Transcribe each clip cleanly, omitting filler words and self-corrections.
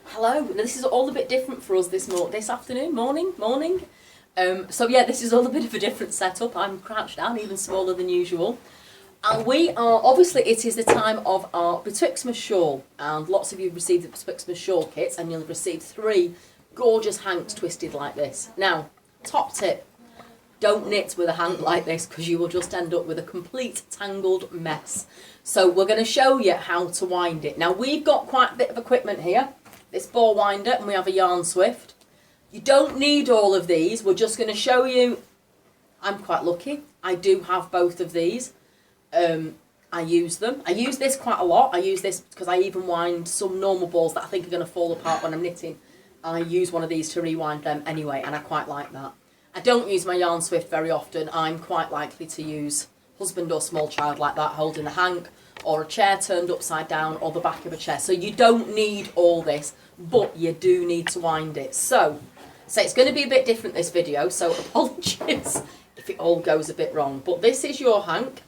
Hello. Now, this is all a bit different for us this morning. So yeah, this is all a bit of a different setup. I'm crouched down, even smaller than usual. And we are, obviously it is the time of our Betwixtmas shawl. And lots of you have received the Betwixtmas shawl kits and you'll have received 3 gorgeous hanks twisted like this. Now, top tip, don't knit with a hank like this because you will just end up with a complete tangled mess. So we're going to show you how to wind it. Now we've got quite a bit of equipment here. This ball winder and we have a yarn swift. You don't need all of these. We're just going to show you. I'm quite lucky. I do have both of these. I use them. I use this quite a lot. I use this because I even wind some normal balls that I think are going to fall apart when I'm knitting. I use one of these to rewind them anyway, and I quite like that. I don't use my yarn swift very often. I'm quite likely to use husband or small child like that holding a hank, or a chair turned upside down, or the back of a chair. So you don't need all this, but you do need to wind it. So it's going to be a bit different this video, so apologies if it all goes a bit wrong. But this is your hank.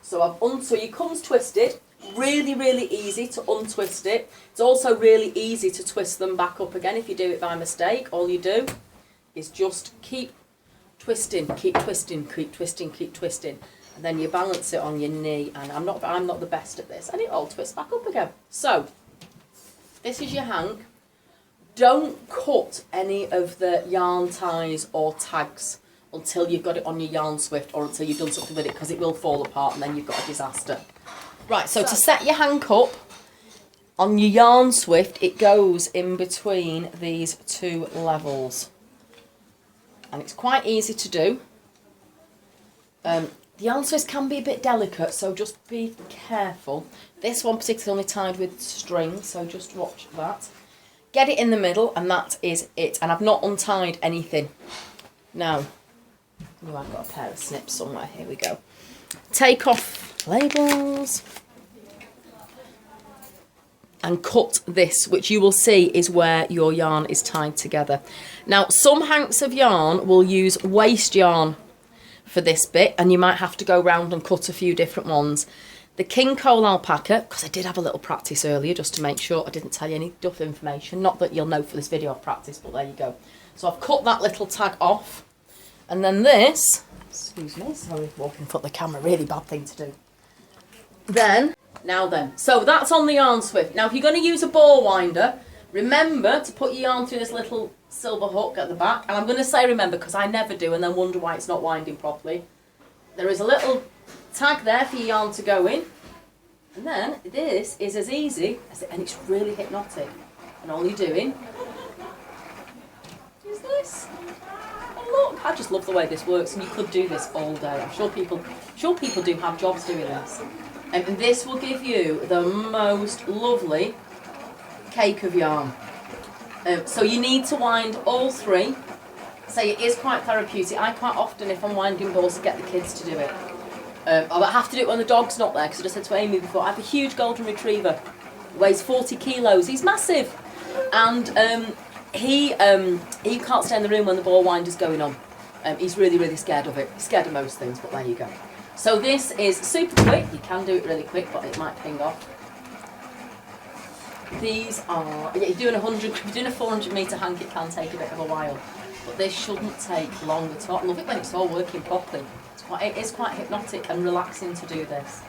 So it comes twisted. Really, really easy to untwist it. It's also really easy to twist them back up again if you do it by mistake. All you do is just keep twisting, keep twisting, keep twisting, keep twisting. And then you balance it on your knee, and I'm not the best at this, and it all twists back up again. So this is your hank. Don't cut any of the yarn ties or tags until you've got it on your yarn swift, or until you've done something with it, because it will fall apart and then you've got a disaster. Right, so to set your hank up on your yarn swift, it goes in between these 2 levels, and it's quite easy to do. The yarn swift can be a bit delicate, so just be careful. This one particularly only tied with string, so just watch that. Get it in the middle, and that is it. And I've not untied anything. Now, I've got a pair of snips somewhere. Here we go. Take off labels and cut this, which you will see is where your yarn is tied together. Now, some hanks of yarn will use waste yarn for this bit, and you might have to go round and cut a few different ones. The King Cole alpaca, because I did have a little practice earlier just to make sure I didn't tell you any duff information. Not that you'll know for this video of practice, but there you go. So I've cut that little tag off. And then this, excuse me, sorry, walking in front of the camera, really bad thing to do. So that's on the yarn swift. Now if you're going to use a ball winder, remember to put your yarn through this little silver hook at the back. And I'm going to say remember because I never do and then wonder why it's not winding properly. There is a little tag there for your yarn to go in. And then this is as easy as it, and it's really hypnotic. And all you're doing is this. Look, I just love the way this works, and you could do this all day. I'm sure people do have jobs doing this. And this will give you the most lovely cake of yarn. So you need to wind all 3. Say it is quite therapeutic. I quite often, if I'm winding balls, get the kids to do it. I have to do it when the dog's not there, because I just said to Amy before, I have a huge golden retriever. He weighs 40 kilos. He's massive. And he can't stay in the room when the ball winder's going on. He's really, really scared of it. He's scared of most things, but there you go. So this is super quick. You can do it really quick, but it might ping off. These are, yeah, you're doing a 400 metre hank, it can take a bit of a while. But this shouldn't take long at all. I love it when it's all working properly. It is quite hypnotic and relaxing to do this.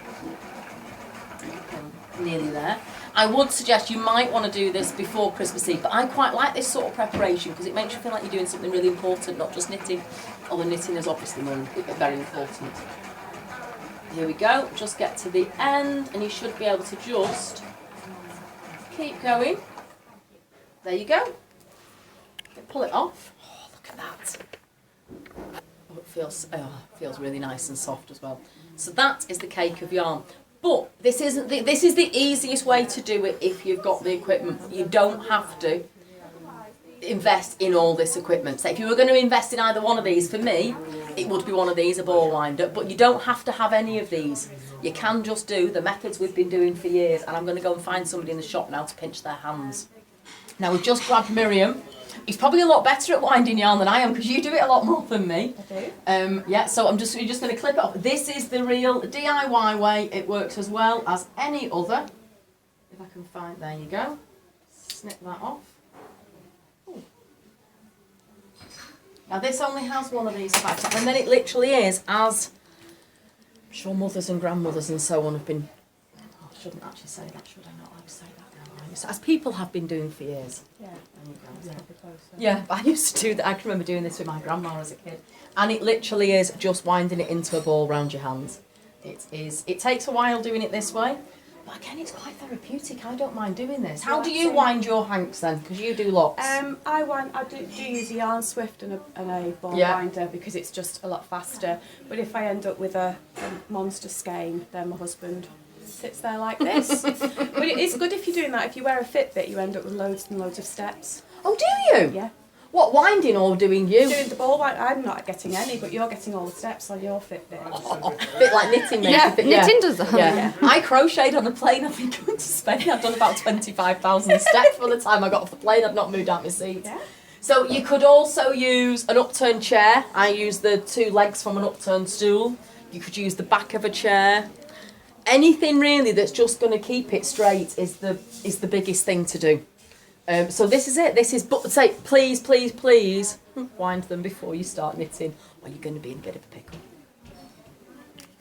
Nearly there. I would suggest you might want to do this before Christmas Eve, but I quite like this sort of preparation because it makes you feel like you're doing something really important, not just knitting, although knitting is obviously very important. Here we go, just get to the end and you should be able to just keep going. There you go. Pull it off. Oh, look at that. Oh, it feels really nice and soft as well. So that is the cake of yarn. But this is the easiest way to do it if you've got the equipment. You don't have to invest in all this equipment. So if you were going to invest in either one of these, for me, it would be one of these, a ball winder. But you don't have to have any of these. You can just do the methods we've been doing for years. And I'm going to go and find somebody in the shop now to pinch their hands. Now we've just grabbed Miriam. He's probably a lot better at winding yarn than I am because you do it a lot more than me. I do. Yeah, so you're just going to clip it off. This is the real DIY way. It works as well as any other. If I can find, there you go. snip that off. Ooh. Now this only has one of these bags, and then it literally is, as I'm sure mothers and grandmothers and so on have been, oh, I shouldn't actually say that, should I not? I would say that now. As people have been doing for years. Yeah. Yeah, I used to do that. I can remember doing this with my grandma as a kid. And it literally is just winding it into a ball around your hands. It takes a while doing it this way. But again, it's quite therapeutic. I don't mind doing this. How do you wind your hanks then? Because you do lots. I do use a yarn swift and a ball winder because it's just a lot faster. But if I end up with a monster skein, then my husband sits there like this. But it is good if you're doing that. If you wear a Fitbit, you end up with loads and loads of steps. Oh, do you? Yeah. What, winding or doing you? Doing the ball wind. I'm not getting any, but you're getting all the steps on your Fitbit. A bit like knitting, maybe. Yeah, knitting does that. Yeah. I crocheted on a plane. I've been going to Spain. I've done about 25,000 steps by the time I got off the plane. I'd not moved out my seat. Yeah. So you could also use an upturned chair. I use the 2 legs from an upturned stool. You could use the back of a chair. Anything really that's just going to keep it straight is the biggest thing to do. So this is it. This is, but say please, please, please wind them before you start knitting, or you're going to be in a bit of a pickle.